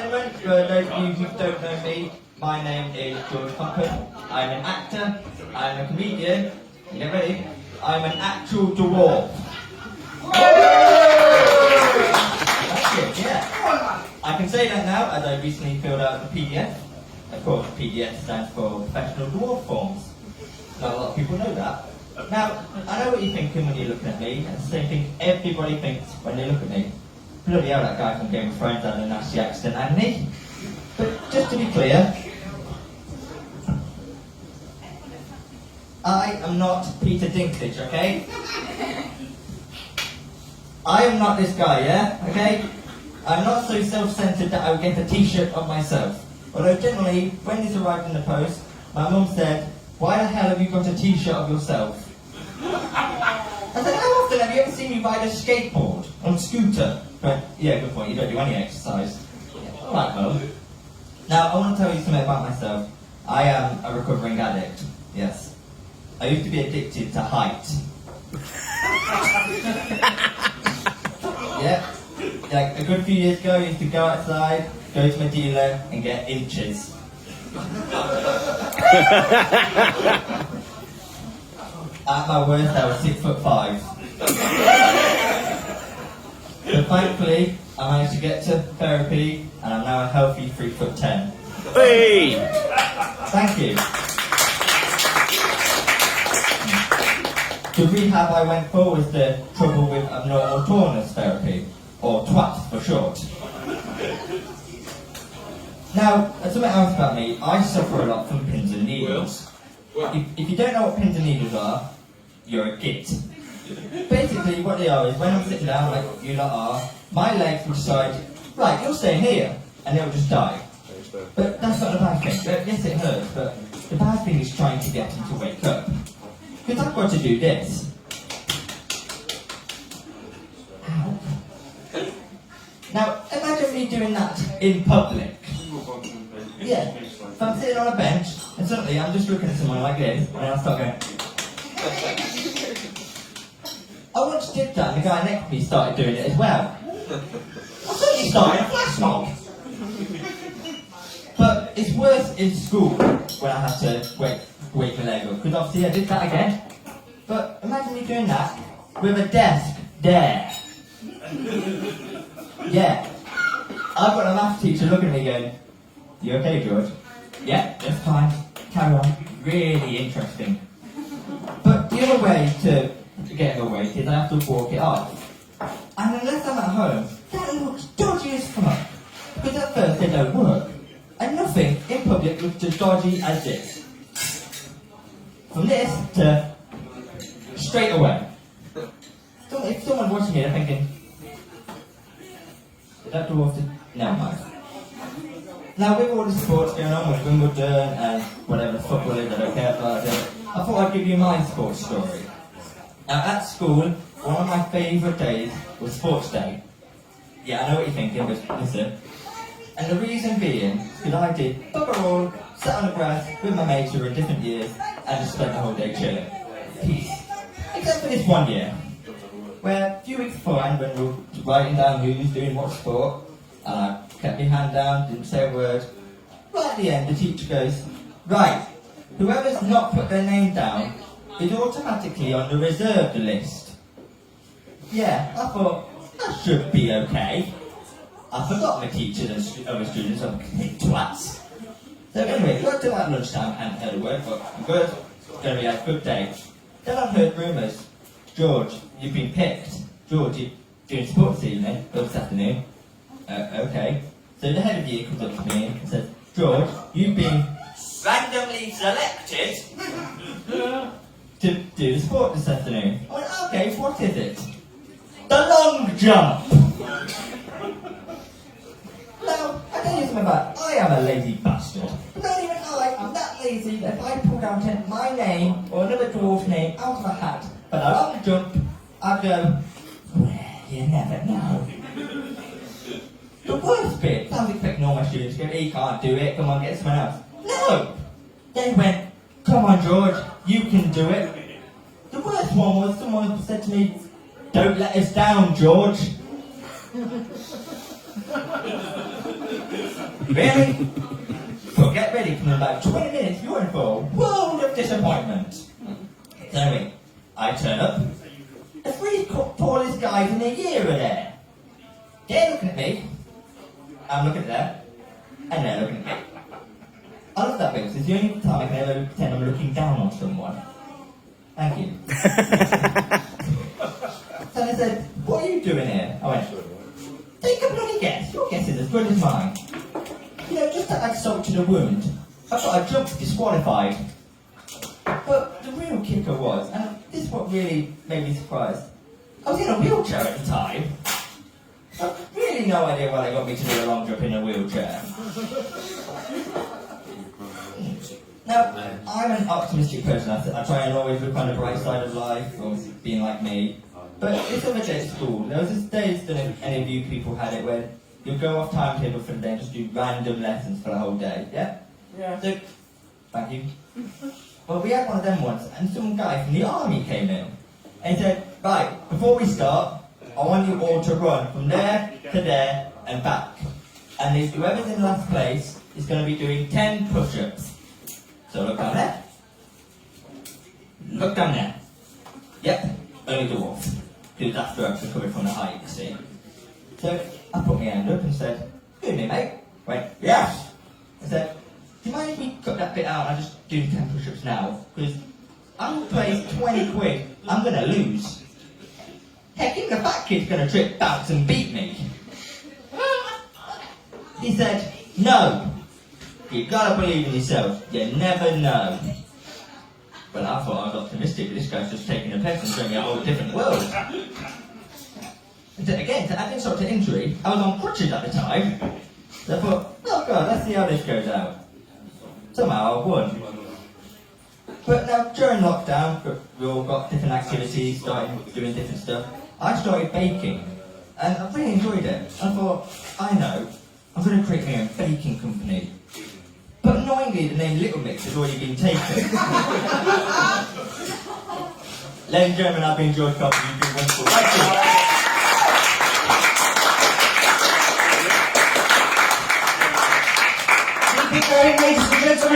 gentlemen, for those of you who don't know me, my name is Coppen. I'm an actor, I'm a comedian, get ready, I'm an actual dwarf. That's it, yeah. I can say that now, as I recently filled out the PDF. Of course, PDF stands for Professional Dwarf Forms. Not a lot of people know that. Now, I know what you're thinking when you're looking at me, and it's the same thing everybody thinks when they look at me. Bloody hell, that guy from Game of Thrones had a nasty accent, hadn't he? But just to be clear, I am not Peter Dinklage, okay? I am not this guy, yeah? Okay? I'm not so self-centered that I would get a t-shirt of myself. Although generally, when this arrived in the post, my mum said, "Why the hell have you got a t-shirt of yourself?" I said, "How often have you ever seen me ride a skateboard on a scooter?" But yeah, good point, you don't do any exercise. Yeah. Alright, Mum. Now, I want to tell you something about myself. I am a recovering addict, yes. I used to be addicted to height. Yeah. Like a good few years ago, I used to go outside, go to my dealer, and get inches. At my worst, I was 6'5". But thankfully, I managed to get to therapy, and I'm now a healthy 3'10". Hey! Thank you. The rehab I went for was the trouble with abnormal tallness therapy, or TWAT for short. Now, something else about me, I suffer a lot from pins and needles. If you don't know what pins and needles are, you're a git. Basically, what they are is when I'm sitting down, like you lot are, my legs will decide, right, you're staying here, and they'll just die. But that's not the bad thing. Yes, it hurts, but the bad thing is trying to get them to wake up. Because I've got to do this. Ow. Now, imagine me doing that in public. Yeah, if I'm sitting on a bench, and suddenly I'm just looking at someone like this, and I'll start going... I once did that, and the guy next to me started doing it as well. I thought you started a flash mob. But it's worse in school, when I have to wake my leg up, because obviously I did that again. But imagine me doing that with a desk there. Yeah. I've got a maths teacher looking at me going, "You okay, George?" "Yeah, just fine. Carry on." Really interesting. But the other way to get awake is I have to walk it off. And unless I'm at home, that looks dodgy as fuck. Because at first they don't work. And nothing in public looks as dodgy as this. From this to straight away. So if someone's watching me, they're thinking, "Is that dwarf to..." Never mind. Now, with all the sports going on with Wimbledon and whatever football is, I don't care about it, I thought I'd give you my sports story. Now, at school, one of my favourite days was sports day. Yeah, I know what you're thinking, but listen. And the reason being, because I did bugger all, sat on the grass with my mates who were in different years, and just spent the whole day chilling. Peace. Except for this one year, where a few weeks beforehand, when we were writing down who's doing what sport, and I kept my hand down, didn't say a word. Right at the end, the teacher goes, "Right, whoever's not put their name down is automatically on the reserved list." Yeah, I thought, that should be okay. I forgot my teachers and other students are twats. So anyway, got to that lunchtime, hadn't heard a word, but I'm good. It's going to be a good day. Then I've heard rumours. "George, you've been picked. George, you're doing sports this afternoon." Okay. So the head of the year comes up to me and says, "George, you've been randomly selected to do the sport this afternoon." I went, "Okay, what is it?" "The long jump." Now, I tell you something about it. I am a lazy bastard. But not even I'm that lazy that if I pulled out my name or another dwarf's name out of a hat for the long jump, I'd go, "Well, you never know." The worst bit, I was expecting all my students to go, "He can't do it, come on, get someone else." No! They went, "Come on, George, you can do it." The worst one was someone said to me, "Don't let us down, George." Really? Well, get ready, because in about 20 minutes you're in for a world of disappointment. So anyway, I turn up. The three tallest guys in the year are there. They're looking at me. I'm looking at them. And they're looking at me. I love that bit, because it's the only time I can ever pretend I'm looking down on someone. Thank you. So they said, what are you doing here? I went, take a bloody guess. Your guess is as good as mine. You know, just to add salt to the wound, I thought I jumped disqualified. But the real kicker was, and this is what really made me surprised, I was in a wheelchair at the time. I've really no idea why they got me to do a long jump in a wheelchair. Now, I'm an optimistic person. I try and always look on the bright side of life, or being like me. But this other day at school, there was this days that any of you people had it where you'd go off timetable for the day and just do random lessons for the whole day, yeah? Yeah. So, thank you. Well, we had one of them once, and some guy from the army came in and said, right, before we start, I want you all to run from there to there and back. And if whoever's in last place is going to be doing 10 push-ups. So look down there. Look down there. Yep, only dwarfs. Because that's where I'm recovered from the height, you see. So I put my hand up and said, "Good me, mate." Went, "Yes." I said, "Do you mind if we cut that bit out and I just do 10 push-ups now? Because I'm going to play 20 quid. I'm going to lose. Heck, even the fat kid's going to trip, bounce and beat me." He said, "No. You gotta believe in yourself. You never know." Well, I thought I was optimistic, but this guy's just taking a piss and showing me a whole different world. And again, to add insult to injury, I was on crutches at the time. So I thought, oh god, let's see how this goes out. Somehow I won. But now, during lockdown, we all got different activities, started doing different stuff. I started baking, and I really enjoyed it. I thought, I know, I'm going to create my own baking company. But annoyingly, the name Little Mix has already been taken. Ladies and gentlemen, I've been George Coppen. You've been wonderful. Thank you. Keep it going, ladies and gentlemen.